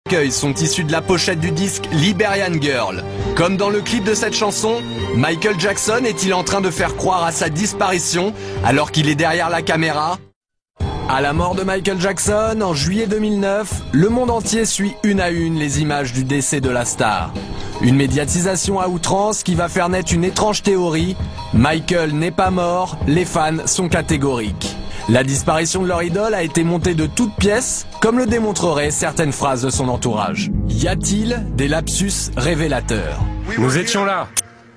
Recueils sont issus de la pochette du disque Liberian Girl. Comme dans le clip de cette chanson, Michael Jackson est-il en train de faire croire à sa disparition alors qu'il est derrière la caméra? À la mort de Michael Jackson, en juillet 2009, le monde entier suit une à une les images du décès de la star. Une médiatisation à outrance qui va faire naître une étrange théorie. Michael n'est pas mort, les fans sont catégoriques. La disparition de leur idole a été montée de toutes pièces, comme le démontreraient certaines phrases de son entourage. Y a-t-il des lapsus révélateurs? Nous étions là,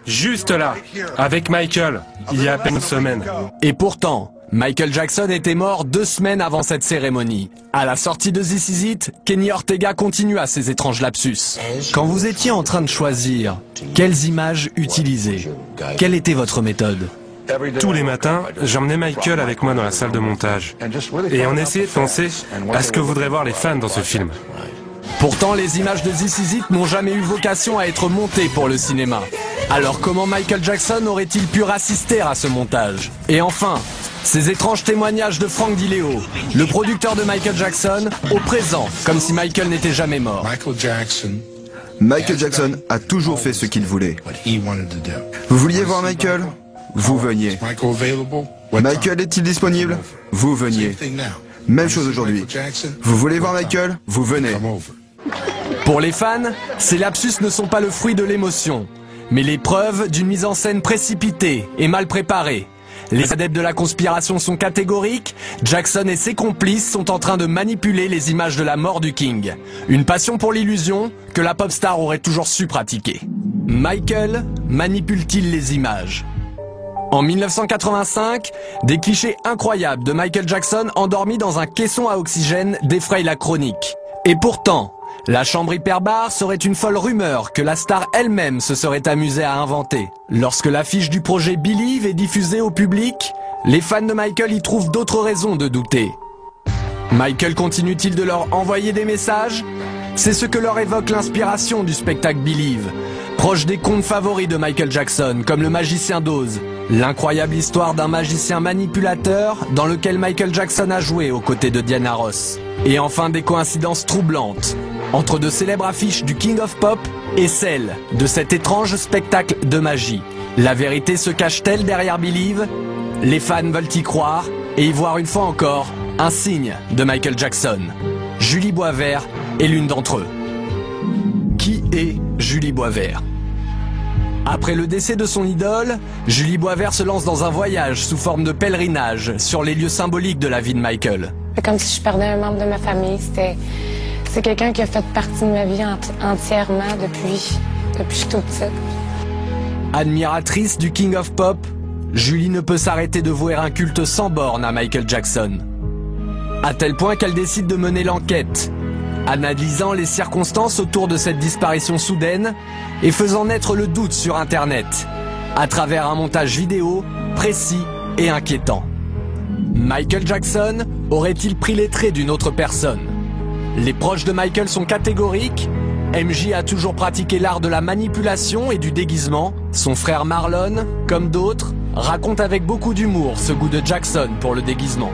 juste là, avec Michael, il y a à peine une semaine. Et pourtant, Michael Jackson était mort 2 semaines avant cette cérémonie. À la sortie de This Is It, Kenny Ortega continua ses étranges lapsus. Quand vous étiez en train de choisir, quelles images utiliser? Quelle était votre méthode? Tous les matins, j'emmenais Michael avec moi dans la salle de montage. Et on essayait de penser à ce que voudraient voir les fans dans ce film. Pourtant, les images de This Is It n'ont jamais eu vocation à être montées pour le cinéma. Alors comment Michael Jackson aurait-il pu assister à ce montage? Et enfin, ces étranges témoignages de Frank DiLeo, le producteur de Michael Jackson, au présent, comme si Michael n'était jamais mort. Michael Jackson a toujours fait ce qu'il voulait. Vous vouliez voir Michael? Vous veniez. Michael est-il disponible? Vous veniez. Même chose aujourd'hui. Vous voulez voir Michael? Vous venez. Pour les fans, ces lapsus ne sont pas le fruit de l'émotion, mais les preuves d'une mise en scène précipitée et mal préparée. Les adeptes de la conspiration sont catégoriques, Jackson et ses complices sont en train de manipuler les images de la mort du King. Une passion pour l'illusion que la pop star aurait toujours su pratiquer. Michael manipule-t-il les images? En 1985, des clichés incroyables de Michael Jackson endormi dans un caisson à oxygène défrayent la chronique. Et pourtant, la chambre hyperbare serait une folle rumeur que la star elle-même se serait amusée à inventer. Lorsque l'affiche du projet Believe est diffusée au public, les fans de Michael y trouvent d'autres raisons de douter. Michael continue-t-il de leur envoyer des messages? C'est ce que leur évoque l'inspiration du spectacle Believe, proche des contes favoris de Michael Jackson, comme Le Magicien d'Oz, l'incroyable histoire d'un magicien manipulateur dans lequel Michael Jackson a joué aux côtés de Diana Ross. Et enfin des coïncidences troublantes entre de célèbres affiches du King of Pop et celles de cet étrange spectacle de magie. La vérité se cache-t-elle derrière Believe? Les fans veulent y croire et y voir une fois encore un signe de Michael Jackson. Julie Boisvert est l'une d'entre eux. Qui est Julie Boisvert? Après le décès de son idole, Julie Boisvert se lance dans un voyage sous forme de pèlerinage sur les lieux symboliques de la vie de Michael. C'est comme si je perdais un membre de ma famille. C'est quelqu'un qui a fait partie de ma vie entièrement depuis que je suis toute petite. Admiratrice du King of Pop, Julie ne peut s'arrêter de vouer un culte sans borne à Michael Jackson. À tel point qu'elle décide de mener l'enquête, analysant les circonstances autour de cette disparition soudaine et faisant naître le doute sur Internet, à travers un montage vidéo précis et inquiétant. Michael Jackson aurait-il pris les traits d'une autre personne? Les proches de Michael sont catégoriques. MJ a toujours pratiqué l'art de la manipulation et du déguisement. Son frère Marlon, comme d'autres, raconte avec beaucoup d'humour ce goût de Jackson pour le déguisement.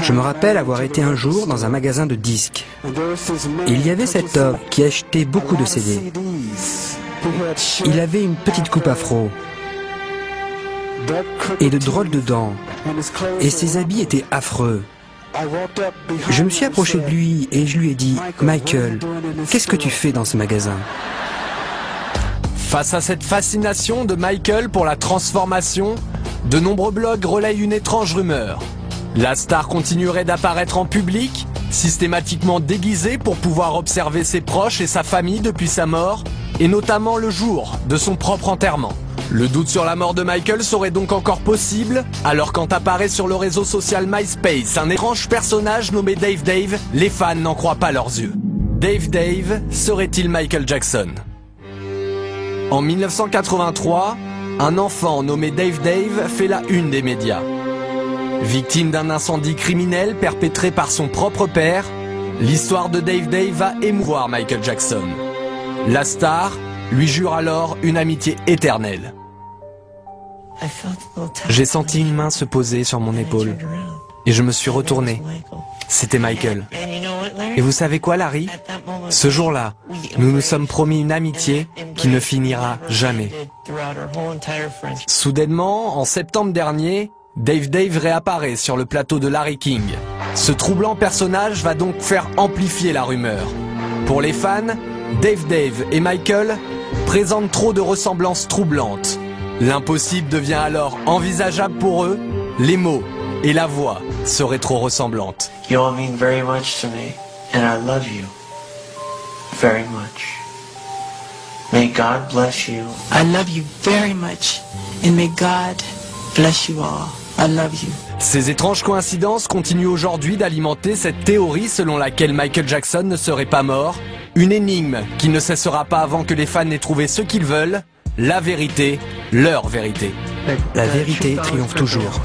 Je me rappelle avoir été un jour dans un magasin de disques. Il y avait cet homme qui achetait beaucoup de CD. Il avait une petite coupe afro et de drôles de dents. Et ses habits étaient affreux. Je me suis approché de lui et je lui ai dit « Michael, qu'est-ce que tu fais dans ce magasin ?» Face à cette fascination de Michael pour la transformation, de nombreux blogs relayent une étrange rumeur. La star continuerait d'apparaître en public, systématiquement déguisée pour pouvoir observer ses proches et sa famille depuis sa mort, et notamment le jour de son propre enterrement. Le doute sur la mort de Michael serait donc encore possible, alors quand apparaît sur le réseau social MySpace un étrange personnage nommé Dave Dave, les fans n'en croient pas leurs yeux. Dave Dave serait-il Michael Jackson? En 1983, un enfant nommé Dave Dave fait la une des médias. Victime d'un incendie criminel perpétré par son propre père, l'histoire de Dave Dave va émouvoir Michael Jackson. La star lui jure alors une amitié éternelle. J'ai senti une main se poser sur mon épaule et je me suis retourné. c'était Michael. Et vous savez quoi, Larry? Ce jour-là, nous nous sommes promis une amitié qui ne finira jamais. Soudainement, en septembre dernier, Dave réapparaît sur le plateau de Larry King. Ce troublant personnage va donc faire amplifier la rumeur. Pour les fans, Dave et Michael présentent trop de ressemblances troublantes. L'impossible devient alors envisageable pour eux, les mots et la voix seraient trop ressemblantes. You all mean very much to me, and I love you very much. May God bless you. I love you very much, and may God bless you all. I love you. Ces étranges coïncidences continuent aujourd'hui d'alimenter cette théorie selon laquelle Michael Jackson ne serait pas mort. Une énigme qui ne cessera pas avant que les fans n'aient trouvé ce qu'ils veulent, la vérité, leur vérité. La vérité triomphe toujours.